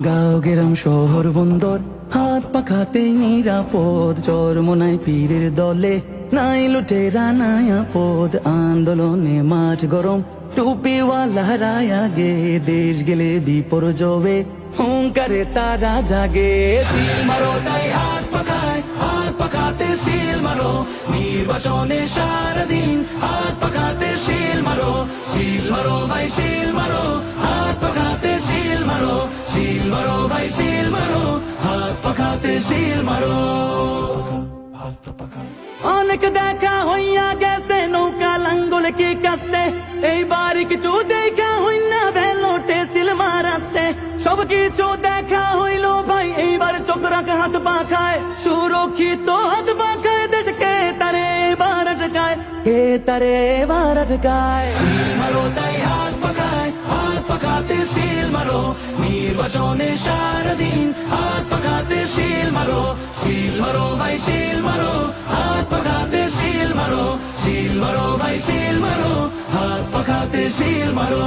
গাঁও গ্রাম শহর বন্দর হাত পাখাতেই নিরাপদ, চরমোনাই পীরের দলে নাই লুটেরা নাই আপদ। আন্দোলনে মাঠ গরম টুপিওয়ালা রায়া গে, দেশ গেলে বিপর্যয়ে হুঙ্কারে তারা জাগে। সিল মারো তাই হাত পাখাতে সিল মারো, নির্বাচনে সারাদিন হাত পাখাতে সিল মারো। সিল মারো ভাই সিল মারো, হাত পাখাতে সিল মারো। সিল মারো ভাই সিল মারো, হাত পাখাতে সিল মারো। অনেক দেখা হইয়া গেছে নৌকা লাঙ্গল কি কাস্তে, এইবার কিছু দেখা হইনা ভেলোটে সিল মারাস্তে। সব কিছু দেখা হইল ভাই এইবার চোখ রাখা হাত পাখায়, সুরক্ষিত হাত পাখায় দেশকে তারে এবার আটকায়, কে তারে এবার আটকায়। সিল মারো তাই হাত পাখাতে সিল মারো, নির্বাচনে সারাদিন হাত পাখাতে সিল মারো। সিল মারো ভাই সিল মারো, হাত পাখাতে সিল মারো। সিল মারো ভাই সিল মারো, হাত পাখাতে সিল মারো।